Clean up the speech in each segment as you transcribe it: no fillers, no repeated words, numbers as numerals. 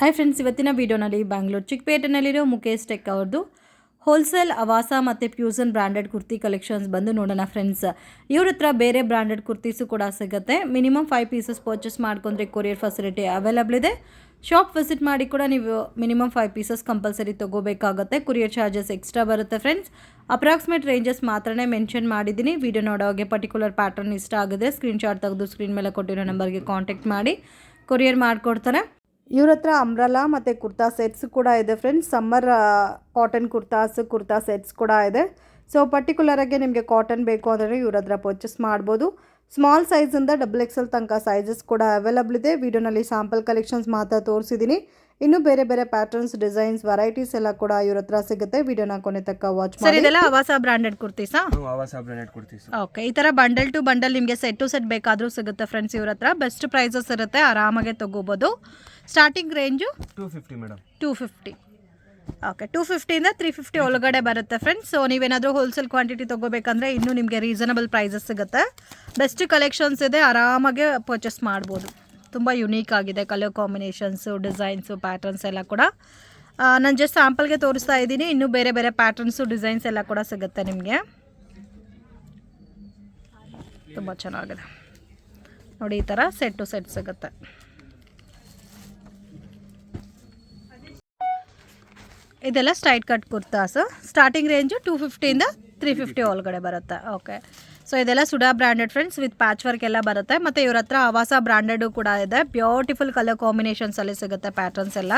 Hi friends, ಇವತ್ತಿನ ವಿಡಿಯೋನಲ್ಲಿ Bangalore ಚಿಕ್ಕಪೇಟೆನಲ್ಲಿರೋ Mukesh tech ಅವ್ರದ್ದು ಹೋಲ್ಸೇಲ್ ಅವಾಸ ಮತ್ತು ಫ್ಯೂಸನ್ ಬ್ರ್ಯಾಂಡೆಡ್ ಕುರ್ತಿ ಕಲೆಕ್ಷನ್ಸ್ ಬಂದು ನೋಡೋಣ ಫ್ರೆಂಡ್ಸ್. ಇವ್ರ ಹತ್ರ ಬೇರೆ ಬ್ರ್ಯಾಂಡೆಡ್ ಕುರ್ತೀಸು ಕೂಡ ಸಿಗುತ್ತೆ. ಮಿನಿಮಮ್ 5 ಪೀಸಸ್ ಪರ್ಚೇಸ್ ಮಾಡ್ಕೊಂಡ್ರೆ ಕೊರಿಯರ್ ಫೆಸಿಲಿಟಿ ಅವೈಲಬಲ್ ಇದೆ. ಶಾಪ್ ವಿಸಿಟ್ ಮಾಡಿ ಕೂಡ ನೀವು ಮಿನಿಮಮ್ 5 ಪೀಸಸ್ ಕಂಪಲ್ಸರಿ ತೊಗೋಬೇಕಾಗುತ್ತೆ. ಕೊರಿಯರ್ ಚಾರ್ಜಸ್ ಎಕ್ಸ್ಟ್ರಾ ಬರುತ್ತೆ ಫ್ರೆಂಡ್ಸ್. ಅಪ್ರಾಕ್ಸಿಮೇಟ್ ರೇಂಜಸ್ ಮಾತ್ರನೇ ಮೆನ್ಷನ್ ಮಾಡಿದ್ದೀನಿ. ವಿಡಿಯೋ ನೋಡೋಗೆ ಪರ್ಟಿಕ್ಯುಲರ್ ಪ್ಯಾಟರ್ನ್ ಇಷ್ಟ ಆಗಿದೆ, ಸ್ಕ್ರೀನ್ಶಾಟ್ ತೆಗೆದು ಸ್ಕ್ರೀನ್ ಮೇಲೆ ಕೊಟ್ಟಿರೋ ನಂಬರ್ಗೆ ಕಾಂಟ್ಯಾಕ್ಟ್ ಮಾಡಿ ಕೊರಿಯರ್ ಮಾಡಿಕೊಡ್ತಾರೆ. ಇವ್ರ ಹತ್ರ ಅಂಬ್ರಲಾ ಮತ್ತು ಕುರ್ತಾ ಸೆಟ್ಸ್ ಕೂಡ ಇದೆ friends. Summer cotton kurta sets ಕೂಡ ಇದೆ. ಸೊ ಪರ್ಟಿಕ್ಯುಲರಾಗಿ ನಿಮಗೆ ಕಾಟನ್ ಬೇಕು ಅಂದರೆ ಇವ್ರ ಹತ್ರ ಪರ್ಚೇಸ್ ಮಾಡ್ಬೋದು. ಸ್ಮಾಲ್ ಸೈಜಿಂದ XXL ತನಕ ಸೈಜಸ್ ಕೂಡ ಅವೈಲಬಲ್ ಇದೆ. ವಿಡಿಯೋನಲ್ಲಿ ಸ್ಯಾಂಪಲ್ ಕಲೆಕ್ಷನ್ಸ್ ಮಾತ್ರ ತೋರಿಸಿದ್ದೀನಿ. ಇನ್ನೂ ಬೇರೆ ಬೇರೆ ಪ್ಯಾಟರ್ನ್ಸ್, ಡಿಸೈನ್ಸ್, ವೆರೈಟೀಸ್ ಎಲ್ಲ ಕೂಡ ಇವ್ರ ಹತ್ರ ಸಿಗುತ್ತೆ. ವಿಡಿಯೋನ ಕೊನೆ ತನಕ ವಾಚ್ ಮಾಡಿ. ಇದೆಲ್ಲ ಅವಾಸ ಬ್ರಾಂಡೆಡ್ ಕುರ್ತೀಸಾ? ಓಕೆ, ಈ ಥರ ಬಂಡಲ್ ಟು ಬಂಡಲ್ ನಿಮಗೆ ಸೆಟ್ ಟು ಸೆಟ್ ಬೇಕಾದರೂ ಸಿಗುತ್ತೆ ಫ್ರೆಂಡ್ಸ್. ಇವ್ರ ಹತ್ರ ಬೆಸ್ಟ್ ಪ್ರೈಸಸ್ ಇರುತ್ತೆ, ಆರಾಮಾಗೆ ತೊಗೋಬೋದು. Starting range 250 madam. 250. ಓಕೆ, 250ಇಂದ 350 ಒಳಗಡೆ ಬರುತ್ತೆ ಫ್ರೆಂಡ್ಸ್. ಸೊ ನೀವೇನಾದರೂ ಹೋಲ್ಸೇಲ್ ಕ್ವಾಂಟಿಟಿ ತೊಗೋಬೇಕಂದ್ರೆ ಇನ್ನೂ ನಿಮಗೆ ರೀಸನಬಲ್ ಪ್ರೈಸಸ್ ಸಿಗುತ್ತೆ. ಬೆಸ್ಟ್ ಕಲೆಕ್ಷನ್ಸ್ ಇದೆ, ಆರಾಮಾಗೆ ಪರ್ಚೇಸ್ ಮಾಡ್ಬೋದು. ತುಂಬ ಯುನೀಕ್ ಆಗಿದೆ ಕಲರ್ ಕಾಂಬಿನೇಷನ್ಸು, ಡಿಸೈನ್ಸು, ಪ್ಯಾಟರ್ನ್ಸ್ ಎಲ್ಲ ಕೂಡ. ನಾನು ಜಸ್ಟ್ ಸ್ಯಾಂಪಲ್ಗೆ ತೋರಿಸ್ತಾ ಇದ್ದೀನಿ. ಇನ್ನೂ ಬೇರೆ ಬೇರೆ ಪ್ಯಾಟರ್ನ್ಸು, ಡಿಸೈನ್ಸ್ ಎಲ್ಲ ಕೂಡ ಸಿಗುತ್ತೆ ನಿಮಗೆ. ತುಂಬ ಚೆನ್ನಾಗಿದೆ ನೋಡಿ, ಈ ಥರ ಸೆಟ್ ಟು ಸೆಟ್ ಸಿಗುತ್ತೆ. ಇದೆಲ್ಲ straight cut kurtas. Starting range 250ಇಂದ 350 ಒಳಗಡೆ ಬರುತ್ತೆ. ಓಕೆ, ಸೊ ಇದೆಲ್ಲ ಸುಡಾ branded friends, with patch work ಎಲ್ಲ ಬರುತ್ತೆ. ಮತ್ತು ಇವ್ರ ಹತ್ರ ಅವಾಸ ಬ್ರ್ಯಾಂಡೆಡು ಕೂಡ ಇದೆ. ಬ್ಯೂಟಿಫುಲ್ ಕಲರ್ ಕಾಂಬಿನೇಷನ್ಸಲ್ಲಿ ಸಿಗುತ್ತೆ ಪ್ಯಾಟರ್ನ್ಸ್ ಎಲ್ಲ.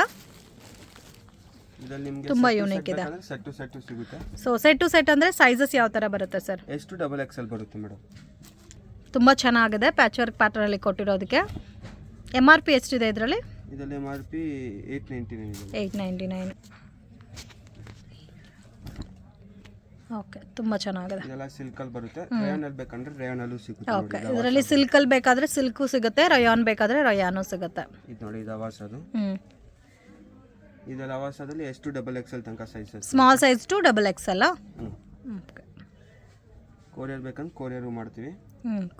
ತುಂಬ ಯೂನಿಕ್ ಇದೆ. ಸೊ ಸೆಟ್ ಟು ಸೆಟ್ ಅಂದರೆ ಸೈಜಸ್ ಯಾವ ಥರ ಬರುತ್ತೆ ಸರ್? ಎಷ್ಟು XXL ಬರುತ್ತೆ ಮೇಡಮ್. ತುಂಬ ಚೆನ್ನಾಗಿದೆ ಪ್ಯಾಚ್ ವರ್ಕ್ ಪ್ಯಾಟರ್ನಲ್ಲಿ ಕೊಟ್ಟಿರೋದಕ್ಕೆ. MRP ಎಷ್ಟಿದೆ ಇದರಲ್ಲಿ? ಇದರಲ್ಲಿ MRP 899. ಓಕೆ, ತುಂಬ ಚೆನ್ನಾಗಿದೆ. ಇದೆಲ್ಲ ಸಿಲ್ಕಲ್ಲಿ ಬರುತ್ತೆ. ರಯಾನಲ್ಲಿ ಬೇಕಂದ್ರೆ ರಯಾನಲ್ಲೂ ಸಿಗುತ್ತೆ. ಓಕೆ, ಇದರಲ್ಲಿ ಸಿಲ್ಕಲ್ಲಿ ಬೇಕಾದರೆ ಸಿಲ್ಕು ಸಿಗುತ್ತೆ, ರಯಾನ್ ಬೇಕಾದರೆ ರಯಾನು ಸಿಗುತ್ತೆ. ಇದು ನೋಡಿ, ಇದು ಅವಾಸದು. ಇದೆಲ್ಲ ಅವಾಸದಲ್ಲಿ ಎಷ್ಟು XXL ತನಕ sizes. Small size to XXL. Okay, courier ಬೇಕಂದ್ರೆ ಕೊರಿಯರು ಮಾಡ್ತೀವಿ.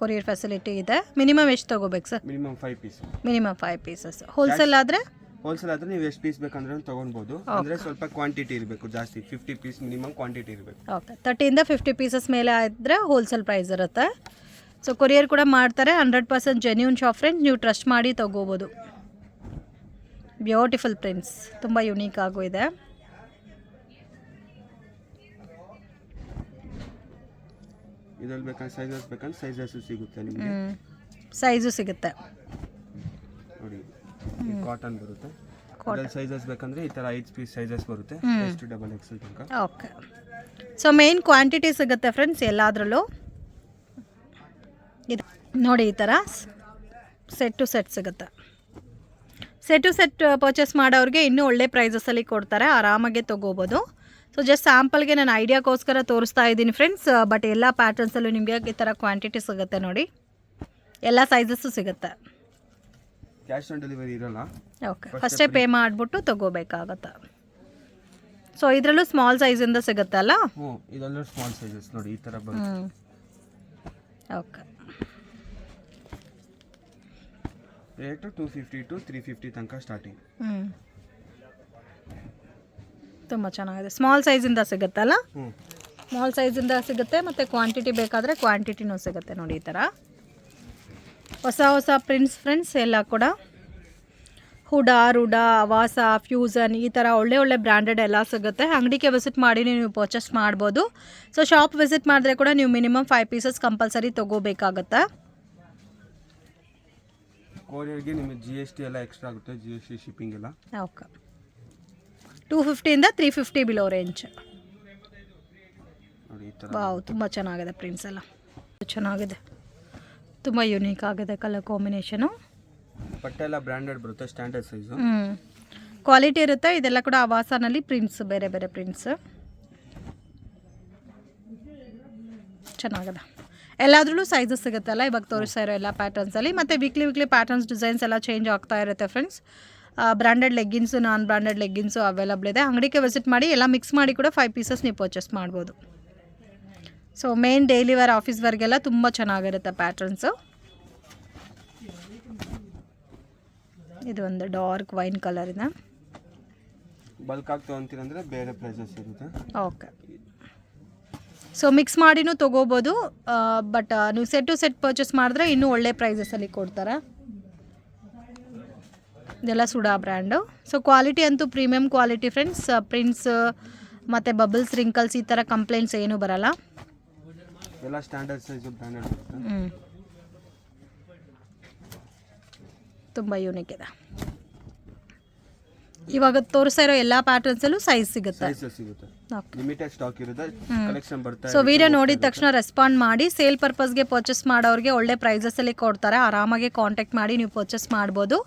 ಕೊರಿಯರ್ ಫೆಸಿಲಿಟಿ ಇದೆ. ಮಿನಿಮಮ್ ಎಷ್ಟು ತೊಗೋಬೇಕು sir? Minimum 5 piece. Minimum 5 pieces. Wholesale ಆದರೆ ನೀವು ಎಷ್ಟು ಪೀಸ್ ಬೇಕಂದ್ರೆ ತೊಗೊಳ್ಬೋದು. ಅಂದರೆ ಸ್ವಲ್ಪ ಕ್ವಾಂಟಿಟಿ ಇರಬೇಕು ಜಾಸ್ತಿ. 50 ಪೀಸ್ ಮಿನಿಮಮ್ ಕ್ವಾಂಟಿಟಿ ಇರಬೇಕು. ಓಕೆ, 30ಇಂದ 50 ಪೀಸಸ್ ಮೇಲೆ ಆದರೆ ಹೋಲ್ಸೇಲ್ ಪ್ರೈಸ್ ಇರುತ್ತೆ. ಸೊ ಕೊರಿಯರ್ ಕೂಡ ಮಾಡ್ತಾರೆ. 100% ಜೆನ್ಯೂನ್ ಶಾಪ್ ಫ್ರೆಂಡ್ಸ್, ನೀವು ಟ್ರಸ್ಟ್ ಮಾಡಿ ತೊಗೋಬೋದು. ಬ್ಯೂಟಿಫುಲ್ ಪ್ರಿಂಟ್ಸ್, ತುಂಬ ಯುನೀಕ್ ಆಗು ಇದೆ. ಇದರಲ್ಲಿ ಬೇಕಂದ್ರೆ ಸೈಜಸ್ ಸಿಗುತ್ತೆ ನಿಮಗೆ. ಸೈಜು ಸಿಗುತ್ತೆ ನೋಡಿ, ಕಾಟನ್ ಬರುತ್ತೆ. ಇದರಲ್ಲಿ ಸೈಜಸ್ ಬೇಕಂದ್ರೆ ಈ ಥರ 5 ಪೀಸ್ ಸೈಜಸ್ ಬರುತ್ತೆ. ಎಷ್ಟು XXL ತನಕ. ಓಕೆ, ಸೊ ಮೇನ್ ಕ್ವಾಂಟಿಟಿ ಸಿಗುತ್ತೆ ಫ್ರೆಂಡ್ಸ್ ಎಲ್ಲಾದ್ರಲ್ಲೂ. ಇದು ನೋಡಿ, ಈ ಥರ ಸೆಟ್ ಟು ಸೆಟ್ ಸಿಗುತ್ತೆ. ಸೆಟ್ ಟು ಸೆಟ್ ಪರ್ಚೇಸ್ ಮಾಡೋರಿಗೆ ಇನ್ನೂ ಒಳ್ಳೆ ಪ್ರೈಸಸಲ್ಲಿ ಕೊಡ್ತಾರೆ, ಆರಾಮಾಗೆ ತೊಗೋಬೋದು. ಸೊ ಜಸ್ಟ್ ಸ್ಯಾಂಪಲ್ಗೆ ನಾನು ಐಡಿಯಾಗೋಸ್ಕರ ತೋರಿಸ್ತಾ ಇದ್ದೀನಿ ಫ್ರೆಂಡ್ಸ್. ಬಟ್ ಎಲ್ಲ ಪ್ಯಾಟರ್ನ್ಸಲ್ಲೂ ನಿಮಗೆ ಈ ಥರ ಕ್ವಾಂಟಿಟಿ ಸಿಗುತ್ತೆ ನೋಡಿ, ಎಲ್ಲ ಸೈಜಸ್ಸು ಸಿಗುತ್ತೆ. ಕ್ಯಾಶ್ ಆನ್ ಡೆಲಿವರಿ ಇರಲ್ಲ. ಓಕೆ, ಫಸ್ಟೇ ಪೇ ಮಾಡಿಬಿಟ್ಟು ತೊಗೋಬೇಕಾಗತ್ತೆ. ಸೊ ಇದರಲ್ಲೂ ಸ್ಮಾಲ್ ಸೈಜಿಂದ ಸಿಗುತ್ತಲ್ಲ? ಇದೆಲ್ಲ ಸ್ಮಾಲ್ ಸೈಜಸ್ ನೋಡಿ, ಈ ಥರ ಬರುತ್ತೆ. ಓಕೆ, ರೇಟು 250 to 350 ತನಕ ಸ್ಟಾರ್ಟಿಂಗ್. ತುಂಬ ಚೆನ್ನಾಗಿದೆ. ಸ್ಮಾಲ್ ಸೈಜಿಂದ ಸಿಗುತ್ತಲ್ಲ? ಸ್ಮಾಲ್ ಸೈಜಿಂದ ಸಿಗುತ್ತೆ. ಮತ್ತು ಕ್ವಾಂಟಿಟಿ ಬೇಕಾದರೆ ಕ್ವಾಂಟಿಟಿನೂ ಸಿಗುತ್ತೆ ನೋಡಿ. ಈ ಥರ ಹೊಸ ಪ್ರಿಂಟ್ಸ್ ಫ್ರೆಂಡ್ಸ್ ಎಲ್ಲ ಕೂಡ. ಹುಡಾ, ರುಡಾ, ಅವಾಸ, ಫ್ಯೂಸನ್, ಈ ಥರ ಒಳ್ಳೆ ಬ್ರ್ಯಾಂಡೆಡ್ ಎಲ್ಲ ಸಿಗುತ್ತೆ. ಅಂಗಡಿಗೆ ವಿಸಿಟ್ ಮಾಡಿ ನೀವು ಪರ್ಚೇಸ್ ಮಾಡ್ಬೋದು. ಸೊ ಶಾಪ್ ವಿಸಿಟ್ ಮಾಡಿದ್ರೆ ಕೂಡ ನೀವು ಮಿನಿಮಮ್ 5 ಪೀಸಸ್ ಕಂಪಲ್ಸರಿ ತೊಗೋಬೇಕಾಗತ್ತೆ. ಕೊರಿಯರ್ಗೆ ನಿಮಗೆ GST ಎಲ್ಲ ಎಕ್ಸ್ಟ್ರಾ ಆಗುತ್ತೆ, GST ಶಿಪ್ಪಿಂಗ್ ಎಲ್ಲ. ಓಕೆ, 250ಇಂದ 350 ಬಿಲೋ ರೇಂಜ್. ನೋಡಿ, ಈ ಥರ. ವಾವ್, ತುಂಬ ಚೆನ್ನಾಗಿದೆ ಪ್ರಿಂಟ್ಸ್ ಎಲ್ಲ, ಚೆನ್ನಾಗಿದೆ. ತುಂಬ ಯುನೀಕ್ ಆಗಿದೆ ಕಲರ್ ಕಾಂಬಿನೇಷನು. ಬಟ್ಟೆ ಎಲ್ಲ ಬ್ರ್ಯಾಂಡೆಡ್ ಬರುತ್ತೆ, ಸ್ಟ್ಯಾಂಡರ್ಡ್ ಸೈಜು. ಕ್ವಾಲಿಟಿ ಇರುತ್ತೆ. ಇದೆಲ್ಲ ಕೂಡ ಅವಾಸನಲ್ಲಿ ಪ್ರಿಂಟ್ಸ್, ಬೇರೆ ಬೇರೆ ಪ್ರಿಂಟ್ಸ್ ಚೆನ್ನಾಗಿದೆ. ಎಲ್ಲಾದ್ರಲ್ಲೂ ಸೈಜಸ್ ಸಿಗುತ್ತಲ್ಲ ಇವಾಗ ತೋರಿಸ್ತಾ ಇರೋ ಎಲ್ಲ ಪ್ಯಾಟರ್ನ್ಸಲ್ಲಿ. ಮತ್ತು ವೀಕ್ಲಿ ಪ್ಯಾಟರ್ನ್ಸ್, ಡಿಸೈನ್ಸ್ ಎಲ್ಲ ಚೇಂಜ್ ಆಗ್ತಾ ಇರುತ್ತೆ ಫ್ರೆಂಡ್ಸ್. ಬ್ರ್ಯಾಂಡೆಡ್ ಲೆಗ್ಗಿನ್ಸು, ನಾನ್ ಬ್ರ್ಯಾಂಡೆಡ್ ಲೆಗ್ಗಿನ್ಸು ಅವೈಲಬಲ್ ಇದೆ. ಅಂಗಡಿಗೆ ವಿಸಿಟ್ ಮಾಡಿ ಎಲ್ಲ ಮಿಕ್ಸ್ ಮಾಡಿ ಕೂಡ 5 ಪೀಸಸ್ ನೀವು ಪರ್ಚೇಸ್ ಮಾಡ್ಬೋದು. So main daily wear, office ವೇರ್ಗೆಲ್ಲ ತುಂಬ ಚೆನ್ನಾಗಿರುತ್ತೆ ಪ್ಯಾಟರ್ನ್ಸು. ಇದು ಒಂದು ಡಾರ್ಕ್ ವೈನ್ ಕಲರ್ ಇದೆ. ಬಲ್ಕ್ ಆಗಿ ತೊಗೊಂತೀರಂದ್ರೆ ಬೇರೆ ಪ್ರೈಸಸ್ ಇರುತ್ತೆ. ಓಕೆ, ಸೊ ಮಿಕ್ಸ್ ಮಾಡಿನೂ ತೊಗೋಬೋದು, ಬಟ್ ನೀವು ಸೆಟ್ ಟು ಸೆಟ್ ಪರ್ಚೇಸ್ ಮಾಡಿದ್ರೆ ಇನ್ನೂ ಒಳ್ಳೆ ಪ್ರೈಸಸಲ್ಲಿ ಕೊಡ್ತಾರೆ. ಇದೆಲ್ಲ ಸುಡಾ ಬ್ರ್ಯಾಂಡು. ಸೊ ಕ್ವಾಲಿಟಿ ಅಂತೂ ಪ್ರೀಮಿಯಮ್ ಕ್ವಾಲಿಟಿ ಫ್ರೆಂಡ್ಸ್. ಪ್ರಿಂಟ್ಸ್ ಮತ್ತು ಬಬಲ್ಸ್, ರಿಂಕಲ್ಸ್ ಈ ಥರ ಕಂಪ್ಲೇಂಟ್ಸ್ ಏನೂ ಬರಲ್ಲ. ಎಲ್ಲ ಸ್ಟ್ಯಾಂಡರ್ಡ್ ಸೈಜ್ ಬ್ರ್ಯಾಂಡೆಡ್ ಇರುತ್ತೆ. ತುಂಬ ಯೂನಿಕ್ ಇದೆ. ಇವಾಗ ತೋರಿಸ್ತಾ ಇರೋ ಎಲ್ಲ ಪ್ಯಾಟರ್ನ್ಸಲ್ಲೂ ಸೈಜ್ ಸಿಗುತ್ತೆ. ಲಿಮಿಟೆಡ್ ಸ್ಟಾಕ್ ಇರುತ್ತೆ, ಕಲೆಕ್ಷನ್ ಬರ್ತಾ. ಸೊ ವಿಡಿಯೋ ನೋಡಿದ ತಕ್ಷಣ ರೆಸ್ಪಾಂಡ್ ಮಾಡಿ. ಸೇಲ್ ಪರ್ಪಸ್ಗೆ ಪರ್ಚೇಸ್ ಮಾಡೋರಿಗೆ ಒಳ್ಳೆ ಪ್ರೈಸಸಲ್ಲಿ ಕೊಡ್ತಾರೆ. ಆರಾಮಾಗಿ ಕಾಂಟ್ಯಾಕ್ಟ್ ಮಾಡಿ ನೀವು ಪರ್ಚೇಸ್ ಮಾಡ್ಬೋದು.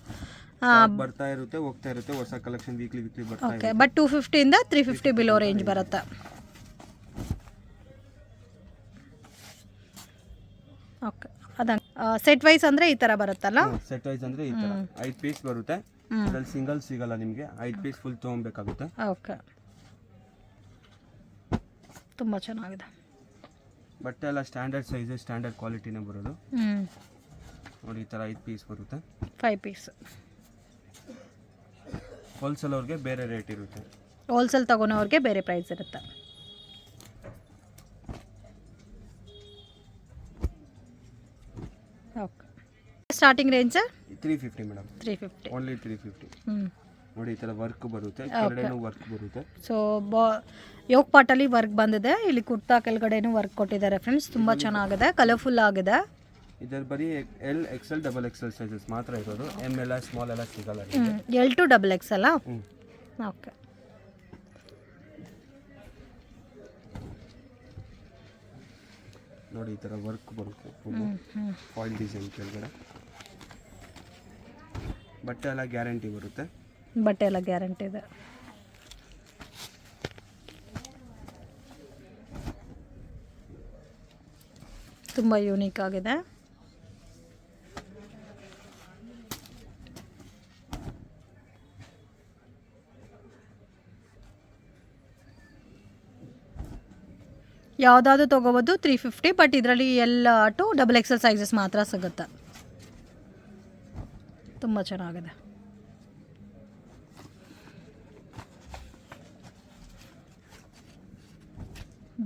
ಬರ್ತಾ ಇರುತ್ತೆ, ಹೋಗ್ತಾ ಇರುತ್ತೆ, ಹೊಸ ಕಲೆಕ್ಷನ್ ವೀಕ್ಲಿ ಬರ್ತಾ ಓಕೆ, ಬಟ್ 250 ಇಂದ 350 ಬಿಲೋ ರೇಂಜ್ ಬರುತ್ತೆ. ಓಕೆ, ಅದಂಗೆ ಸೆಟ್ ವೈಸ್ ಅಂದರೆ ಈ ಥರ ಬರುತ್ತಲ್ಲ. ಸೆಟ್ ವೈಸ್ ಅಂದರೆ ಈ ಥರ 5 ಪೀಸ್ ಬರುತ್ತೆ. ಅದ್ರಲ್ಲಿ ಸಿಂಗಲ್ ಸಿಗಲ್ಲ ನಿಮಗೆ, 5 ಪೀಸ್ ಫುಲ್ ತೊಗೊಬೇಕಾಗುತ್ತೆ. ಓಕೆ, ತುಂಬ ಚೆನ್ನಾಗಿದೆ. ಬಟ್ಟೆ ಎಲ್ಲ ಸ್ಟ್ಯಾಂಡರ್ಡ್ ಸೈಜ್, ಸ್ಟ್ಯಾಂಡರ್ಡ್ ಕ್ವಾಲಿಟಿನೇ ಬರೋದು. ನೋಡಿ ಈ ಥರ 5 ಪೀಸ್ ಬರುತ್ತೆ. 5 ಪೀಸ್. ಹೋಲ್ಸೇಲ್ ಅವ್ರಿಗೆ ಬೇರೆ ರೇಟ್ ಇರುತ್ತೆ. ಹೋಲ್ಸೇಲ್ ತಗೊಳೋರಿಗೆ ಬೇರೆ ಪ್ರೈಸ್ ಇರುತ್ತೆ. Okay, starting range 350 madam. 350, only 350. ನೋಡಿ ಈ ಥರ ವರ್ಕ್ ಬರುತ್ತೆ, ಕೆಳಗಡೆನೂ ವರ್ಕ್ ಬರುತ್ತೆ. ಸೊ ಯೋಗ್ ಪಾಟಲ್ಲಿ ವರ್ಕ್ ಬಂದಿದೆ. ಇಲ್ಲಿ ಕುರ್ತಾ ಕೆಳಗಡೆನೂ ವರ್ಕ್ ಕೊಟ್ಟಿದ್ದಾರೆ ಫ್ರೆಂಡ್ಸ್. ತುಂಬ ಚೆನ್ನಾಗಿದೆ, ಕಲರ್ಫುಲ್ ಆಗಿದೆ. ಇದರ ಬರೀ L, XL, XXL ಸೈಜಸ್ ಮಾತ್ರ ಇರೋದು. M ಎಲ್ಲ ಸ್ಮಾಲ್ ಎಲ್ಲ ಸಿಗಲ್ಲ. L to XXL. ಓಕೆ, ನೋಡಿ ಈ ಥರ ವರ್ಕ್ ಬರುತ್ತೆ, ಫಾಯಿಲ್ ಡಿಸೈನ್ ಕೆಳಗಡೆ. ಬಟ್ಟೆ ಎಲ್ಲ ಗ್ಯಾರಂಟಿ ಬರುತ್ತೆ. ಬಟ್ಟೆ ಎಲ್ಲ ಗ್ಯಾರಂಟಿ ಇದೆ. ತುಂಬ ಯೂನಿಕ್ ಆಗಿದೆ. ಯಾವುದಾದ್ರು ತೊಗೋಬೋದು 350, ಬಟ್ ಇದರಲ್ಲಿ ಎಲ್ಲ ಟು XXL ಸೈಜಸ್ ಮಾತ್ರ ಸಿಗುತ್ತೆ. ತುಂಬ ಚೆನ್ನಾಗಿದೆ.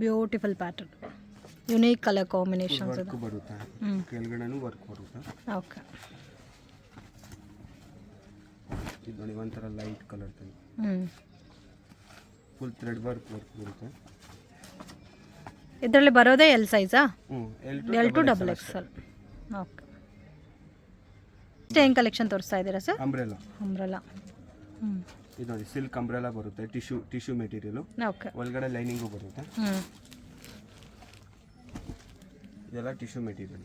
Beautiful pattern, unique colour combinations ಇದೆ. ಬರುತ್ತೆ, ಕೆಳಗಡೆನೂ ವರ್ಕ್ ಬರುತ್ತೆ. ಓಕೆ, ಇದು ನೋಡಿ ಒಂಥರ light colour full thread work ಬರುತ್ತೆ. ಇದರಲ್ಲಿ ಬರೋದೇ L ಸೈಜಾ? L to XXL. Okay, ಏನು ಕಲೆಕ್ಷನ್ ತೋರಿಸ್ತಾ ಇದ್ದೀರಾ ಸರ್? ಅಂಬ್ರೆಲಾ. ಇದು ನೋಡಿ ಸಿಲ್ಕ್ ಅಂಬ್ರೆಲಾ ಬರುತ್ತೆ, ಟಿಶ್ಯೂ ಮೆಟೀರಿಯಲ್. ಓಕೆ, ಒಳಗಡೆ ಲೈನಿಂಗು ಬರುತ್ತೆ. ಇದೆಲ್ಲ ಟಿಶ್ಯೂ ಮೆಟೀರಿಯಲ್.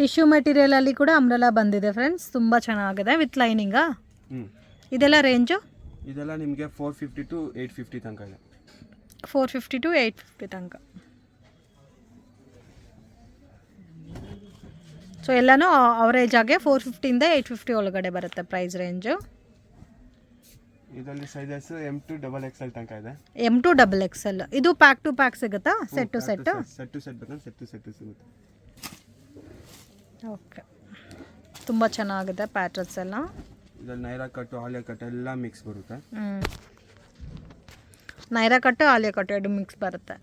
ಟಿಶ್ಯೂ ಮೆಟೀರಿಯಲಲ್ಲಿ ಕೂಡ ಅಂಬ್ರೆಲಾ ಬಂದಿದೆ ಫ್ರೆಂಡ್ಸ್. ತುಂಬ ಚೆನ್ನಾಗಿದೆ ವಿತ್ ಲೈನಿಂಗಾ. ಇದೆಲ್ಲ ರೇಂಜು? ಇದೆಲ್ಲ ನಿಮಗೆ 450 to 850 ತನಕ ಇದೆ. 450 to 850 ತನಕ. ಸೊ ಎಲ್ಲನೂ ಅವರೇಜ್ ಆಗಿ 450 ಇಂದ 850 ಒಳಗಡೆ ಬರುತ್ತೆ ಪ್ರೈಸ್ ರೇಂಜು. ಇದರಲ್ಲಿ ಸೈಜಸ್ M to XXL ತನಕ ಇದೆ. M to XXL. ಇದು ಪ್ಯಾಕ್ ಟು ಪ್ಯಾಕ್ ಸಿಗುತ್ತಾ? ಸೆಟ್ ಟು ಸೆಟ್ ಬೇಕಂದ್ರೆ ಸೆಟ್ ಟು ಸೆಟ್ ಸಿಗುತ್ತೆ. ಓಕೆ, ತುಂಬ ಚೆನ್ನಾಗಿದೆ ಪ್ಯಾಟರ್ನ್ಸ್ ಎಲ್ಲ. ಇದರಲ್ಲಿ ನೈರಾ ಕಟ್ಟು, ಆಲಿಯಾ ಕಟ್ಟು ಎಲ್ಲ ಮಿಕ್ಸ್ ಬರುತ್ತೆ. ನೈರಾ ಕಟ್ಟು, ಆಲಿಯಾ ಕಟ್ಟು ಎರಡು ಮಿಕ್ಸ್ ಬರುತ್ತೆ.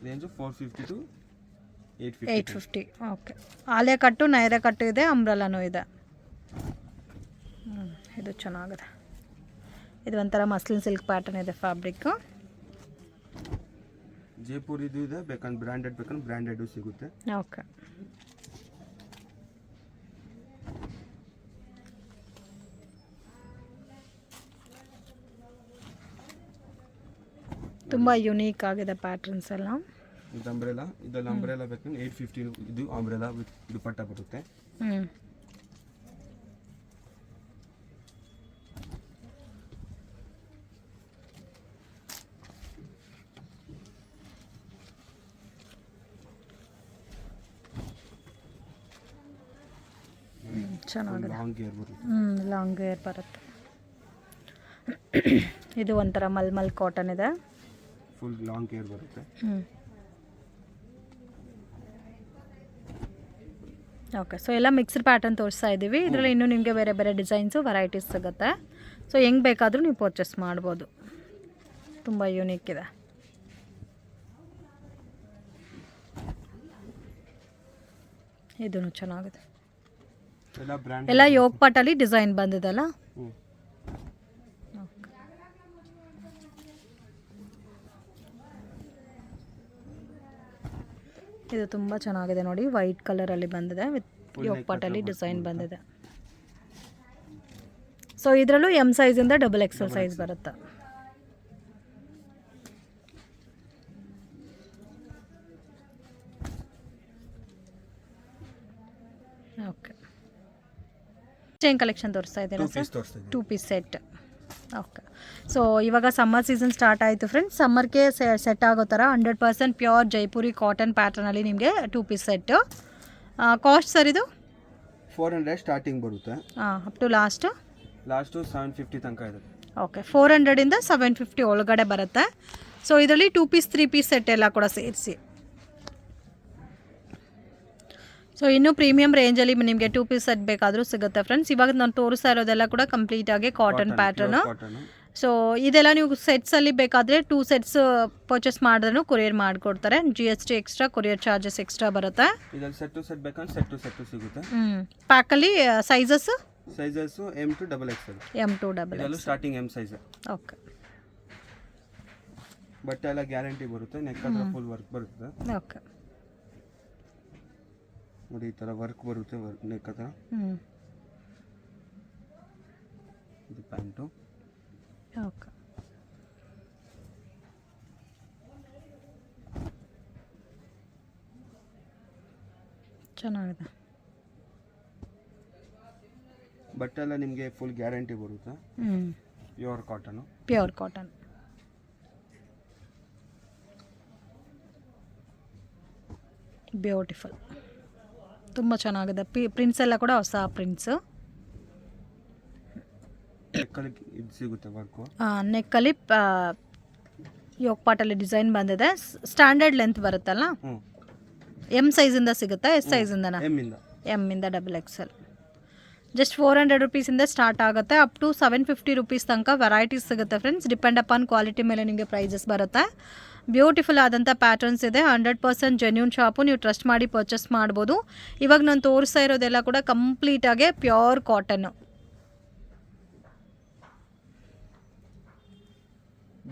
Range 450 to 850. ಓಕೆ, ಆಲಿಯಾ ಕಟ್ಟು, ನೈರಾ ಕಟ್ಟು ಇದೆ, ಅಂಬ್ರೆಲಾನೂ ಇದೆ. ಇದು ಚೆನ್ನಾಗಿದೆ. ಇದು ಒಂಥರ ಮಸ್ಲಿನ್ ಸಿಲ್ಕ್ ಪ್ಯಾಟರ್ನ್ ಇದೆ ಫ್ಯಾಬ್ರಿಕ್. ಜೈಪುರ್ ಇದು ಇದೆ, ಬೇಕಂದ್ರೆ ಬ್ರ್ಯಾಂಡೆಡ್ ಸಿಗುತ್ತೆ. ಓಕೆ, ತುಂಬ ಯುನೀಕ್ ಆಗಿದೆ ಪ್ಯಾಟರ್ನ್ಸ್ ಎಲ್ಲ. ಇದು ಅಂಬ್ರೆಲಾ. ಇದರಲ್ಲಿ ಅಂಬ್ರೆಲಾ ಬೇಕಂದ್ರೆ 850. ಇದು ಅಂಬ್ರೆಲಾ ವಿತ್ ದುಪಟ್ಟ ಬರುತ್ತೆ. ಚೆನ್ನಾಗಿದೆ. ಲಾಂಗ್ ಹೇರ್ ಬರುತ್ತೆ. ಲಾಂಗ್ ಹೇರ್ ಬರುತ್ತೆ. ಇದು ಒಂಥರ ಮಲ್ಮಲ್ ಕಾಟನ್ ಇದೆ. ಫುಲ್ ಲಾಂಗ್ ಹೇರ್ ಬರುತ್ತೆ. ಓಕೆ, ಸೊ ಎಲ್ಲ ಮಿಕ್ಸ್ಡ್ ಪ್ಯಾಟರ್ನ್ ತೋರಿಸ್ತಾ ಇದ್ದೀವಿ. ಇದರಲ್ಲಿ ಇನ್ನೂ ನಿಮಗೆ ಬೇರೆ ಬೇರೆ ಡಿಸೈನ್ಸು ವೆರೈಟೀಸ್ ಸಿಗುತ್ತೆ. ಸೊ ಹೆಂಗೆ ಬೇಕಾದರೂ ನೀವು ಪರ್ಚೇಸ್ ಮಾಡ್ಬೋದು. ತುಂಬ ಯೂನಿಕ್ ಇದೆ. ಇದೂ ಚೆನ್ನಾಗಿದೆ. ಎಲ್ಲ ಬ್ರ್ಯಾಂಡ್ ಎಲ್ಲ ಯೋಗ್ ಪಾಟಲ್ಲಿ ಡಿಸೈನ್ ಬಂದಿದೆಲ್ಲ. ಇದು ತುಂಬ ಚೆನ್ನಾಗಿದೆ ನೋಡಿ, ವೈಟ್ ಕಲರಲ್ಲಿ ಬಂದಿದೆ, ವಿತ್ ಯೋಗ್ ಪಾಟಲ್ಲಿ ಡಿಸೈನ್ ಬಂದಿದೆ. ಸೊ ಇದರಲ್ಲೂ ಎಮ್ ಸೈಜಿಂದ XXL ಸೈಜ್ ಬರುತ್ತೆ. ಓಕೆ, ಚೈನ್ ಕಲೆಕ್ಷನ್ ತೋರಿಸ್ತಾ ಇದ್ದೀರಾ sir? 2 piece set. Okay, so ಇವಾಗ ಸಮ್ಮರ್ ಸೀಸನ್ ಸ್ಟಾರ್ಟ್ ಆಯಿತು ಫ್ರೆಂಡ್ಸ್. ಸಮ್ಮರ್ಗೆ ಸೆಟ್ ಆಗೋ ಥರ 100% ಪ್ಯೂರ್ ಜೈಪುರಿ ಕಾಟನ್ ಪ್ಯಾಟರ್ನಲ್ಲಿ ನಿಮಗೆ 2 ಪೀಸ್ ಸೆಟ್ಟು. ಕಾಸ್ಟ್ ಸರ್ ಇದು 400 ಸ್ಟಾರ್ಟಿಂಗ್ ಬರುತ್ತೆ. ಅಪ್ ಟು ಲಾಸ್ಟು 750 ತನಕ ಇದೆ. ಓಕೆ, 400ಇಂದ 750 ಒಳಗಡೆ ಬರುತ್ತೆ. ಸೊ ಇದರಲ್ಲಿ 2 ಪೀಸ್ 3 ಪೀಸ್ ಸೆಟ್ ಎಲ್ಲ ಕೂಡ ಸೇರಿಸಿ. ಸೊ ಇನ್ನೂ ಪ್ರೀಮಿಯಂ ರೇಂಜಲ್ಲಿ ನಿಮಗೆ 2 ಪೀಸ್ ಸೆಟ್ ಬೇಕಾದರೂ ಸಿಗುತ್ತೆ ಫ್ರೆಂಡ್ಸ್. ಇವಾಗ ನಾನು ತೋರಿಸ್ತಾ ಇರೋದೆಲ್ಲ ಕೂಡ ಕಂಪ್ಲೀಟಾಗಿ ಕಾಟನ್ ಪ್ಯಾಟರ್ನು. ಸೊ ಇದೆಲ್ಲ ನೀವು ಸೆಟ್ಸಲ್ಲಿ ಬೇಕಾದರೆ 2 ಸೆಟ್ಸ್ ಪರ್ಚೇಸ್ ಮಾಡಿದ್ರೂ ಕೊರಿಯರ್ ಮಾಡಿಕೊಡ್ತಾರೆ. GST extra, courier charges extra ಬರುತ್ತೆ. ಇದರಲ್ಲಿ ಸೆಟ್ ಟು ಸೆಟ್ ಬೇಕಂದ್ರೆ ಸೆಟ್ ಟು ಸೆಟ್ ಸಿಗುತ್ತೆ. ಪ್ಯಾಕಲ್ಲಿ sizes M to XXL. M to XXL. ಇದೆಲ್ಲ ಸ್ಟಾರ್ಟಿಂಗ್ M ಸೈಜ್. ಓಕೆ, ಬಟ್ಟೆ ಎಲ್ಲ ಗ್ಯಾರಂಟಿ ಬರುತ್ತೆ. ನೆಕ್ ಹತ್ರ ಫುಲ್ ವರ್ಕ್ ಬರುತ್ತೆ. ಓಕೆ ನೋಡಿ, ಈ ಥರ ವರ್ಕ್ ಬರುತ್ತೆ ನೆಕ್ ಹತ್ರ. ಇದು ಪ್ಯಾಂಟು. ಓಕೆ, ಚೆನ್ನಾಗಿದೆ. ಬಟ್ಟೆ ಎಲ್ಲ ನಿಮಗೆ ಫುಲ್ ಗ್ಯಾರಂಟಿ ಬರುತ್ತೆ. Pure cotton. Pure cotton. Beautiful, ತುಂಬ ಚೆನ್ನಾಗಿದೆ. ಪ್ರಿಂಟ್ಸ್ ಎಲ್ಲ ಕೂಡ ಹೊಸ ಪ್ರಿಂಟ್ಸು. ಇದು ಸಿಗುತ್ತೆ ವರ್ಕು. ನೆಕ್ಕಲ್ಲಿ ಯೋಗ್ ಪಾಟಲ್ಲಿ ಡಿಸೈನ್ ಬಂದಿದೆ. ಸ್ಟ್ಯಾಂಡರ್ಡ್ ಲೆಂತ್ ಬರುತ್ತಲ್ಲ, M ಸೈಜಿಂದ ಸಿಗುತ್ತೆ. S ಸೈಜಿಂದನಾ? ಎಮ್ಮಿಂದ XXL. ಜಸ್ಟ್ 400 ರುಪೀಸಿಂದ ಸ್ಟಾರ್ಟ್ ಆಗುತ್ತೆ. ಅಪ್ ಟು 750 ರುಪೀಸ್ ತನಕ ವೆರೈಟೀಸ್ ಸಿಗುತ್ತೆ ಫ್ರೆಂಡ್ಸ್. ಡಿಪೆಂಡ್ ಅಪಾನ್ ಕ್ವಾಲಿಟಿ ಮೇಲೆ ನಿಮಗೆ ಪ್ರೈಸಸ್ ಬರುತ್ತೆ. ಬ್ಯೂಟಿಫುಲ್ ಆದಂಥ ಪ್ಯಾಟರ್ನ್ಸ್ ಇದೆ. 100% ಜೆನ್ಯೂನ್ ಶಾಪು, ನೀವು ಟ್ರಸ್ಟ್ ಮಾಡಿ ಪರ್ಚೇಸ್ ಮಾಡ್ಬೋದು. ಇವಾಗ ನಾನು ತೋರಿಸ್ತಾ ಇರೋದೆಲ್ಲ ಕೂಡ ಕಂಪ್ಲೀಟಾಗಿ ಪ್ಯೂರ್ ಕಾಟನ್ನು.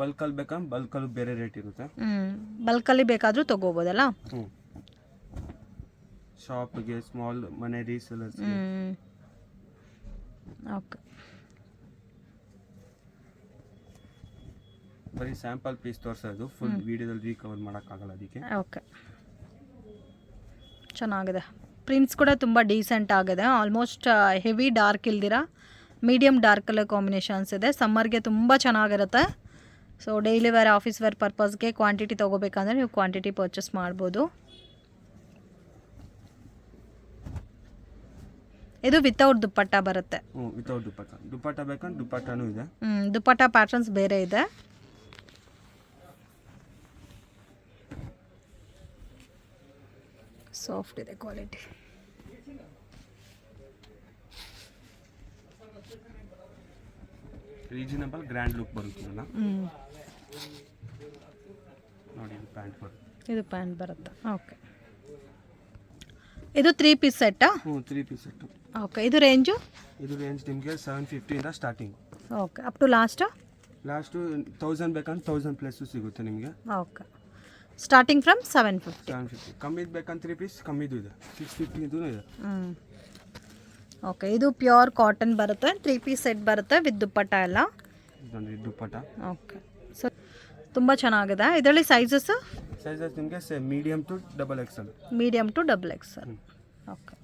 ಬಲ್ಕಲ್ಲಿ ಬೇಕಂದ್ರೆ ಬಲ್ಕಲ್ಲಿ ಬೇರೆ ರೇಟ್ ಇರುತ್ತೆ. ಬಲ್ಕಲ್ಲಿ ಬೇಕಾದರೂ ತೊಗೋಬೋದಲ್ಲ. ಶಾಪ್ಗೆ, ಸ್ಮಾಲ್ ಮನೆ ರೀಸೇಲರ್ಸ್. ಓಕೆ, ಬರೀ ಸ್ಯಾಂಪಲ್ ಪೀಸ್ ತೋರಿಸೋದು, ಫುಲ್ ವಿಡಿಯೋದಲ್ಲಿ ರೀಕವರ್ ಮಾಡೋಕ್ಕಾಗಲ್ಲ ಅದಕ್ಕೆ. ಓಕೆ, ಚೆನ್ನಾಗಿದೆ. ಪ್ರಿಂಟ್ಸ್ ಕೂಡ ತುಂಬ ಡೀಸೆಂಟ್ ಆಗಿದೆ. ಆಲ್ಮೋಸ್ಟ್ ಹೆವಿ ಡಾರ್ಕ್ ಇಲ್ದಿರ ಮೀಡಿಯಮ್ ಡಾರ್ಕ್ ಕಲರ್ ಕಾಂಬಿನೇಷನ್ಸ್ ಇದೆ. ಸಮ್ಮರ್ಗೆ ತುಂಬ ಚೆನ್ನಾಗಿರುತ್ತೆ. So daily wear, office wear ಪರ್ಪಸ್ಗೆ ಕ್ವಾಂಟಿಟಿ ತೊಗೋಬೇಕಂದ್ರೆ ನೀವು ಕ್ವಾಂಟಿಟಿ ಪರ್ಚೇಸ್ ಮಾಡ್ಬೋದು. ಇದು ವಿತೌಟ್ ದುಪ್ಪಟ್ಟ ಬರುತ್ತೆ. ವಿತೌಟ್ ದುಪ್ಪಟ್ಟ. ದುಪ್ಪಟ್ಟ ಬೇಕಂದ್ರೆ ದುಪ್ಪಟ್ಟನೂ ಇದೆ. ದುಪ್ಪಟ್ಟ ಪ್ಯಾಟರ್ನ್ಸ್ ಬೇರೆ ಇದೆ. ಸಾಫ್ಟ್ ಇದೆ ಕ್ವಾಲಿಟಿ. ರೀಸನಬಲ್ ಗ್ರ್ಯಾಂಡ್ ಲುಕ್ ಬರುತ್ತೆ. ನೋಡಿ, ಇದು ಪ್ಯಾಂಟ್ ಬರುತ್ತೆ. ಇದು ಪ್ಯಾಂಟ್ ಬರುತ್ತೆ. ಓಕೆ, ಇದು 3 ಪೀಸ್ ಸೆಟ್ಟಾ? 3 ಪೀಸ್ ಸೆಟ್. ಓಕೆ, ಇದು ರೇಂಜು ನಿಮಗೆ 750 ಇಂದ starting. Okay, up to last 1000 ಬೇಕಂದ್ರೆ 1000 ಪ್ಲಸ್ ಸಿಗುತ್ತೆ ನಿಮಗೆ. Okay, starting from 750. ಕಮ್ಮಿದು ಬೇಕಂದ್ರೆ 3 ಪೀಸ್ ಕಮ್ಮಿದು ಇದೆ, 650 ಇದೂ ಇದೆ. ಓಕೆ, ಇದು ಪ್ಯೂರ್ ಕಾಟನ್ ಬರುತ್ತೆ. 3 ಪೀಸ್ ಸೆಟ್ ಬರುತ್ತೆ ವಿತ್ ದುಪ್ಪಟ್ಟ ಎಲ್ಲ. ಇದೊಂದು ದುಪ್ಪಟ್ಟ. ಓಕೆ, ಸೊ ತುಂಬ ಚೆನ್ನಾಗಿದೆ. ಇದರಲ್ಲಿ ಸೈಜಸ್ ನಿಮಗೆ medium to XXL. Medium to XXL. Okay,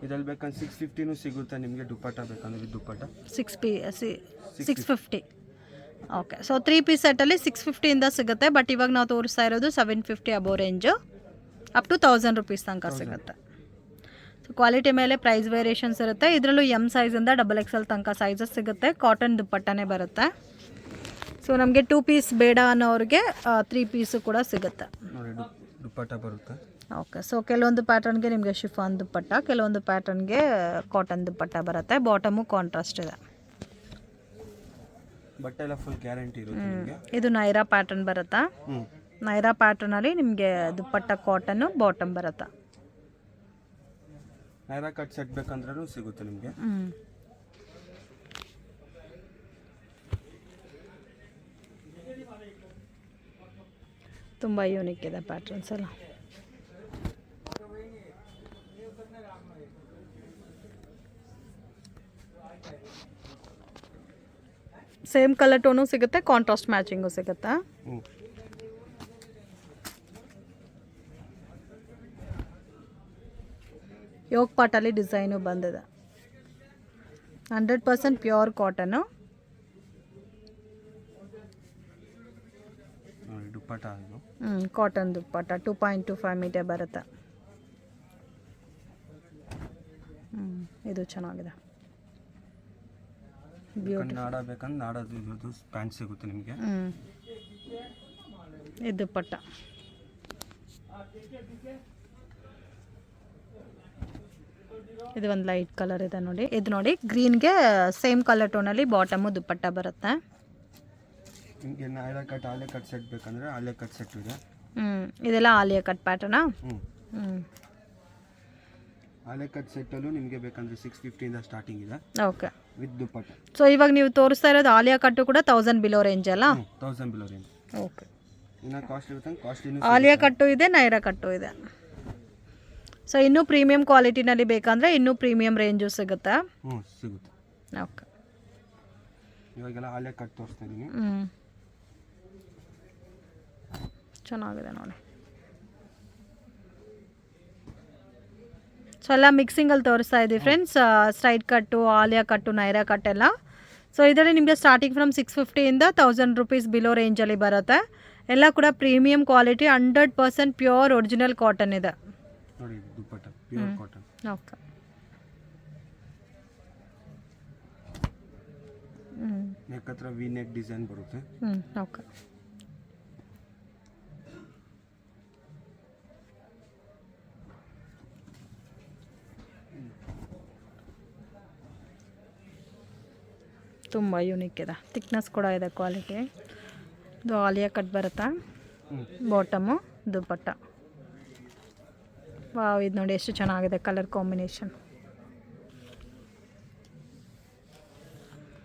ಇದರಲ್ಲಿ ಬೇಕಂದ್ರೆ 650 ಸಿಗುತ್ತೆ ನಿಮಗೆ. ದುಪ್ಪಟ್ಟ ಬೇಕಂದ್ರೆ with dupatta 650. Okay, so 3 piece ಸೆಟ್ಟಲ್ಲಿ 650 ಇಂದ ಸಿಗುತ್ತೆ. ಬಟ್ ಇವಾಗ ನಾವು ತೋರಿಸ್ತಾ ಇರೋದು 750 above range. Up to 1000 rupees ತನಕ ಸಿಗುತ್ತೆ. ಸೊ ಕ್ವಾಲಿಟಿ ಮೇಲೆ ಪ್ರೈಸ್ ವೇರಿಯೇಷನ್ಸ್ ಇರುತ್ತೆ. ಇದರಲ್ಲೂ M ಸೈಜಿಂದ XXL ತನಕ ಸೈಜಸ್ ಸಿಗುತ್ತೆ. ಕಾಟನ್ ದುಪ್ಪಟ್ಟನೇ ಬರುತ್ತೆ. ಸೊ ನಮಗೆ 2 ಪೀಸ್ ಬೇಡ ಅನ್ನೋರಿಗೆ 3 ಪೀಸು ಕೂಡ ಸಿಗುತ್ತೆ. ನೋಡಿ, ದುಪ್ಪಟ್ಟ ಬರುತ್ತೆ. ಓಕೆ. ಸೊ ಕೆಲವೊಂದು ಪ್ಯಾಟರ್ನ್ಗೆ ನಿಮಗೆ ಶಿಫಾನ್ ದುಪ್ಪಟ್ಟ, ಕೆಲವೊಂದು ಪ್ಯಾಟರ್ನ್ಗೆ ಕಾಟನ್ ದುಪ್ಪಟ್ಟ ಬರುತ್ತೆ. ಬಾಟಮು ಕಾಂಟ್ರಾಸ್ಟ್ ಇದೆ. ಬಟ್ಟೆ ಎಲ್ಲ ಫುಲ್ ಗ್ಯಾರಂಟಿ ಇರುತ್ತೆ ನಿಮಗೆ. ಇದು ನೈರಾ ಪ್ಯಾಟರ್ನ್ ಬರುತ್ತಾ? ನೈರಾ ಪ್ಯಾಟರ್ನಲ್ಲಿ ನಿಮಗೆ ದುಪ್ಪಟ್ಟ ಕಾಟನ್ನು, ಬಾಟಮ್ ಬರುತ್ತಾ? ನೈರಾ ಕಟ್ ಸೆಟ್ ಬೇಕಂದ್ರೂ ಸಿಗುತ್ತೆ ನಿಮಗೆ. ತುಂಬ ಯೂನಿಕ್ ಇದೆ ಪ್ಯಾಟರ್ನ್ಸ್ ಎಲ್ಲ. ಸೇಮ್ ಕಲರ್ ಟೋನು ಸಿಗುತ್ತೆ, ಕಾಂಟ್ರಾಸ್ಟ್ ಮ್ಯಾಚಿಂಗು ಸಿಗುತ್ತಾ? ಯೋಗ್ ಪಾಟಲ್ಲಿ ಡಿಸೈನು ಬಂದಿದೆ. 100% ಪ್ಯೂರ್ ಕಾಟನ್ನು. ದುಪ್ಪಟ್ಟ ಇದು. ಕಾಟನ್ ದುಪ್ಪಟ್ಟ 2.25 ಮೀಟರ್ ಬರುತ್ತೆ. ಇದು ಚೆನ್ನಾಗಿದೆ. ನಾಡ ಬೇಕಂದ್ರೆ ನಾಡದು ಇದ್ರದ್ದು ಪ್ಯಾಂಟ್ ಸಿಗುತ್ತೆ ನಿಮಗೆ. ಇದು ದುಪ್ಪಟ್ಟ. ಇದು ಒಂದು ಲೈಟ್ ಕಲರ್ ಇದೆ ನೋಡಿ. ಇದು ನೋಡಿ ಗ್ರೀನ್ಗೆ ಸೇಮ್ ಕಲರ್ ಟೋನಲ್ಲಿ ಬಾಟಮು ದುಪ್ಪಟ್ಟ ಬರುತ್ತೆ. ನಿಮಗೆ ನಾಳೆ ಕಟ್ ಆಲೆ ಕಟ್ ಸೆಟ್ ಬೇಕಂದ್ರೆ ಆಲೆ ಕಟ್ ಸೆಟ್ ಇದೆ. ಇದೆಲ್ಲ ಆಲಿಯಾ ಕಟ್ ಪ್ಯಾಟರ್ನಾ? ಆಲೆ ಕಟ್ ಸೆಟ್ಟಲ್ಲೂ ನಿಮಗೆ ಬೇಕಂದ್ರೆ 650 ಇಂದ ಸ್ಟಾರ್ಟಿಂಗ್ ಇದೆ. ಓಕೆ. With dupatta. ಸೊ ಇವಾಗ ನೀವು ತೋರಿಸ್ತಾ ಇರೋದು ಆಲಿಯಾ ಕಟ್ಟು ಕೂಡ 1000 ಬಿಲೋ ರೇಂಜ್ ಅಲ್ಲ? 1000 ಬಿಲೋ ರೇಂಜ್. ಓಕೆ. ಇನ್ನು ಕಾಸ್ಟ್ ಇರುತ್ತೆ, ಕಾಸ್ಟ್ಲಿನೂ ಆಲಿಯಾ ಕಟ್ಟು ಇದೆ, ನೈರಾ ಕಟ್ಟು ಇದೆ. ಸೊ ಇನ್ನೂ ಪ್ರೀಮಿಯಂ ಕ್ವಾಲಿಟಿನಲ್ಲಿ ಬೇಕಂದರೆ ಇನ್ನೂ ಪ್ರೀಮಿಯಂ ರೇಂಜು ಸಿಗುತ್ತಾ? ಸಿಗುತ್ತೆ. ಓಕೆ. ಇವಾಗೆಲ್ಲ ಆಲಿಯಾ ಕಟ್ ತೋರಿಸ್ತಾ ಇದ್ದೀನಿ. ಚೆನ್ನಾಗಿದೆ ನೋಡಿ. ಸೊ ಎಲ್ಲ ಮಿಕ್ಸಿಂಗಲ್ಲಿ ತೋರಿಸ್ತಾ ಇದ್ದೀವಿ ಫ್ರೆಂಡ್ಸ್. ಸ್ಟ್ರೈಟ್ ಕಟ್ಟು, ಆಲಿಯಾ ಕಟ್ಟು, ನೈರಾ ಕಟ್ ಎಲ್ಲ. ಸೊ ಇದರಲ್ಲಿ ನಿಮಗೆ ಸ್ಟಾರ್ಟಿಂಗ್ ಫ್ರಮ್ 650 ಇಂದ 1000 ರೂಪೀಸ್ ಬಿಲೋ ರೇಂಜಲ್ಲಿ ಬರುತ್ತೆ. ಎಲ್ಲ ಕೂಡ premium quality, 100% pure original cotton ಇದೆ ನೋಡಿ. ದುಪ್ಪಟ್ಟ ಪ್ಯೂರ್ ಕಾಟನ್. ಓಕೆ. ನೆಕ್ ಹತ್ರ ವಿ ನೆಕ್ ಡಿಸೈನ್ ಬರುತ್ತೆ. ಓಕೆ. ತುಂಬ ಯೂನಿಕ್ ಇದೆ. ಥಿಕ್ನೆಸ್ ಕೂಡ ಇದೆ, ಕ್ವಾಲಿಟಿ. ಇದು ಆಲಿಯಾ ಕಟ್ ಬರುತ್ತಾ? ಬಾಟಮು ದುಪ್ಪಟ್ಟ. ವಾವ್, ಇದು ನೋಡಿ ಎಷ್ಟು ಚೆನ್ನಾಗಿದೆ ಕಲರ್ ಕಾಂಬಿನೇಷನ್.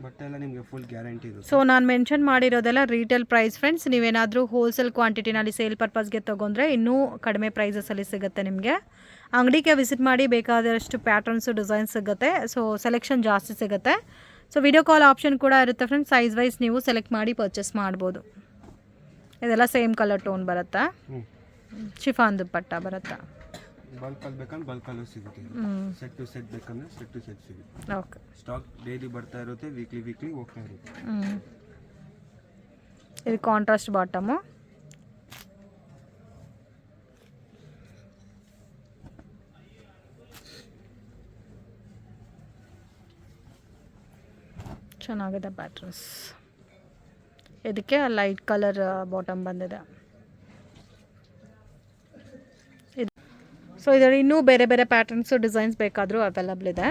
ಬಟ್ಟೆ ಎಲ್ಲ ನಿಮಗೆ ಫುಲ್ ಗ್ಯಾರಂಟಿ ಇರುತ್ತೆ. ಸೊ ನಾನು ಮೆನ್ಷನ್ ಮಾಡಿರೋದೆಲ್ಲ ರೀಟೇಲ್ ಪ್ರೈಸ್ ಫ್ರೆಂಡ್ಸ್. ನೀವೇನಾದರೂ ಹೋಲ್ಸೇಲ್ ಕ್ವಾಂಟಿಟಿನಲ್ಲಿ ಸೇಲ್ ಪರ್ಪಸ್ಗೆ ತೊಗೊಂಡ್ರೆ ಇನ್ನೂ ಕಡಿಮೆ ಪ್ರೈಸಸಲ್ಲಿ ಸಿಗುತ್ತೆ ನಿಮಗೆ. ಅಂಗಡಿಗೆ ವಿಸಿಟ್ ಮಾಡಿ, ಬೇಕಾದಷ್ಟು ಪ್ಯಾಟರ್ನ್ಸು, ಡಿಸೈನ್ಸ್ ಸಿಗುತ್ತೆ. ಸೊ ಸೆಲೆಕ್ಷನ್ ಜಾಸ್ತಿ ಸಿಗುತ್ತೆ. ಸೊ ವಿಡಿಯೋ ಕಾಲ್ ಆಪ್ಷನ್ ಕೂಡ ಇರುತ್ತೆ ಫ್ರೆಂಡ್ಸ್. ಸೈಜ್ ವೈಸ್ ನೀವು ಸೆಲೆಕ್ಟ್ ಮಾಡಿ ಪರ್ಚೇಸ್ ಮಾಡ್ಬೋದು. ಇದೆಲ್ಲ ಸೇಮ್ ಕಲರ್ ಟೋನ್ ಬರುತ್ತಾ? ಶಿಫಾನ್ ದುಪ್ಪಟ್ಟ ಬರುತ್ತಾ? ಬಲ್ಕಲ್ಲಿ ಬೇಕಂದ್ರೆ ಬಲ್ಕಲ್ಲೂ ಸಿಗುತ್ತೆ. ಸೆಟ್ ಟು ಸೆಟ್ ಬೇಕಂದ್ರೆ ಸೆಟ್ ಟು ಸೆಟ್ ಸಿಗುತ್ತೆ. ಓಕೆ. ಸ್ಟಾಕ್ ಡೈಲಿ ಬರ್ತಾ ಇರುತ್ತೆ, ವೀಕ್ಲಿ ಹೋಗ್ತಾ ಇರುತ್ತೆ. ಇದು ಕಾಂಟ್ರಾಸ್ಟ್ ಬಾಟಮು. ಚೆನ್ನಾಗಿದೆ ಪ್ಯಾಟರ್ನ್ಸ್. ಇದಕ್ಕೆ ಲೈಟ್ ಕಲರ್ ಬಾಟಮ್ ಬಂದಿದೆ. ಸೊ ಇದರಲ್ಲಿ ಇನ್ನೂ ಬೇರೆ ಬೇರೆ ಪ್ಯಾಟರ್ನ್ಸು, ಡಿಸೈನ್ಸ್ ಬೇಕಾದರೂ ಅವೈಲಬಲ್ ಇದೆ.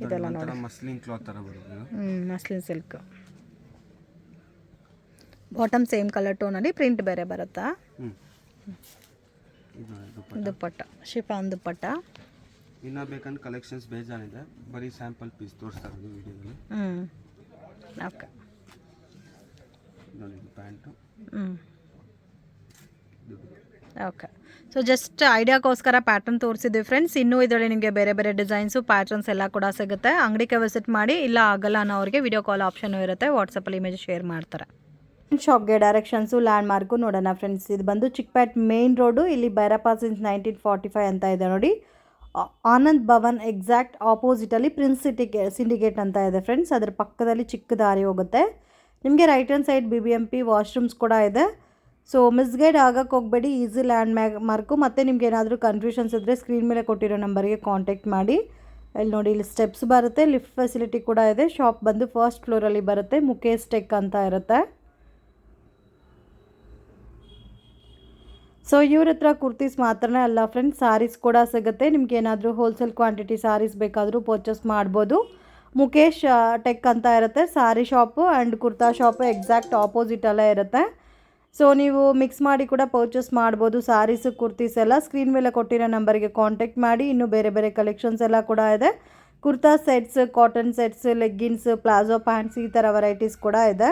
ಇದೆಲ್ಲ ನೋಡಿ ಮಸ್ಲಿನ್ ಕ್ಲಾತ್ ಥರ ಬರುತ್ತೆ. Muslin silk. Bottom same colour ಟೋನಲ್ಲಿ, ಪ್ರಿಂಟ್ ಬೇರೆ ಬರುತ್ತಾ? ದುಪ್ಪಟ್ಟ ಶಿಫಾನ್ ದುಪ್ಪಟ್ಟ. ಇನ್ನು ಬೇಕಂದ್ರೆ ಕಲೆಕ್ಷನ್ಸ್ ಬೇಜಾನಿದೆ, ಬರೀ ಸ್ಯಾಂಪಲ್ ಪೀಸ್ ತೋರಿಸ್ತಾ ಇರೋದು ವಿಡಿಯೋದಲ್ಲಿ. ಓಕೆ. ನೋಡಿ ಪ್ಯಾಂಟು. ಓಕೆ. ಸೊ ಜಸ್ಟ್ ಐಡಿಯಾಗೋಸ್ಕರ ಪ್ಯಾಟರ್ನ್ ತೋರಿಸಿದ್ವಿ ಫ್ರೆಂಡ್ಸ್. ಇನ್ನೂ ಇದರಲ್ಲಿ ನಿಮಗೆ ಬೇರೆ ಬೇರೆ ಡಿಸೈನ್ಸು, ಪ್ಯಾಟರ್ನ್ಸ್ ಎಲ್ಲ ಕೂಡ ಸಿಗುತ್ತೆ. ಅಂಗಡಿಗೆ ವಿಸಿಟ್ ಮಾಡಿ, ಇಲ್ಲ ಆಗಲ್ಲ ಅನ್ನೋರಿಗೆ ವಿಡಿಯೋ ಕಾಲ್ ಆಪ್ಷನ್ನು ಇರುತ್ತೆ. ವಾಟ್ಸಪ್ಪಲ್ಲಿ ಇಮೇಜ್ ಶೇರ್ ಮಾಡ್ತಾರೆ. ಶಾಪ್ಗೆ ಡೈರೆಕ್ಷನ್ಸು, ಲ್ಯಾಂಡ್ ಮಾರ್ಕು ನೋಡೋಣ ಫ್ರೆಂಡ್ಸ್. ಇದು ಬಂದು ಚಿಕ್ಕಪೇಟ್ ಮೇನ್ ರೋಡು. ಇಲ್ಲಿ ಭೈರಪ್ಪ ಸಿನ್ಸ್ 1945 ಅಂತ ಇದೆ ನೋಡಿ. ಆನಂದ್ ಭವನ್ ಎಕ್ಸಾಕ್ಟ್ ಆಪೋಸಿಟಲ್ಲಿ ಪ್ರಿನ್ಸ್ ಸಿಂಡಿಕೇಟ್ ಅಂತ ಇದೆ ಫ್ರೆಂಡ್ಸ್. ಅದರ ಪಕ್ಕದಲ್ಲಿ ಚಿಕ್ಕ ದಾರಿ ಹೋಗುತ್ತೆ ನಿಮಗೆ. Right hand side BBMP washrooms ಕೂಡ ಇದೆ. ಸೊ ಮಿಸ್ಗೈಡ್ ಆಗಕ್ಕೆ ಹೋಗಬೇಡಿ. Easy landmark. ಮತ್ತು ನಿಮ್ಗೆ ಏನಾದರೂ ಕನ್ಫ್ಯೂಷನ್ಸ್ ಇದ್ದರೆ ಸ್ಕ್ರೀನ್ ಮೇಲೆ ಕೊಟ್ಟಿರೋ ನಂಬರ್ಗೆ ಕಾಂಟ್ಯಾಕ್ಟ್ ಮಾಡಿ. ಇಲ್ಲಿ ನೋಡಿ, ಇಲ್ಲಿ ಸ್ಟೆಪ್ಸ್ ಬರುತ್ತೆ, ಲಿಫ್ಟ್ ಫೆಸಿಲಿಟಿ ಕೂಡ ಇದೆ. ಶಾಪ್ ಬಂದು ಫಸ್ಟ್ ಫ್ಲೋರಲ್ಲಿ ಬರುತ್ತೆ. ಮುಖೇಶ್ ಟೆಕ್ ಅಂತ ಇರುತ್ತೆ. ಸೊ ಇವ್ರ ಹತ್ರ ಕುರ್ತೀಸ್ ಮಾತ್ರನೇ ಅಲ್ಲ ಫ್ರೆಂಡ್ಸ್, ಸಾರೀಸ್ ಕೂಡ ಸಿಗುತ್ತೆ. ನಿಮ್ಗೆ ಏನಾದರೂ ಹೋಲ್ಸೇಲ್ ಕ್ವಾಂಟಿಟಿ ಸಾರೀಸ್ ಬೇಕಾದರೂ ಪರ್ಚೇಸ್ ಮಾಡ್ಬೋದು. ಮುಖೇಶ್ ಟೆಕ್ ಅಂತ ಇರುತ್ತೆ, sari shop and kurta shop exact ಆಪೋಸಿಟಲ್ಲೇ ಇರುತ್ತೆ. ಸೊ ನೀವು ಮಿಕ್ಸ್ ಮಾಡಿ ಕೂಡ ಪರ್ಚೇಸ್ ಮಾಡ್ಬೋದು. ಸಾರೀಸು ಕುರ್ತೀಸ್ ಎಲ್ಲ ಸ್ಕ್ರೀನ್ ಮೇಲೆ ಕೊಟ್ಟಿರೋ ನಂಬರಿಗೆ ಕಾಂಟ್ಯಾಕ್ಟ್ ಮಾಡಿ. ಇನ್ನೂ ಬೇರೆ ಬೇರೆ ಕಲೆಕ್ಷನ್ಸ್ ಎಲ್ಲ ಕೂಡ ಇದೆ. Kurta sets, cotton sets, leggings, palazzo pants ಈ ಥರ ವೆರೈಟೀಸ್ ಕೂಡ ಇದೆ.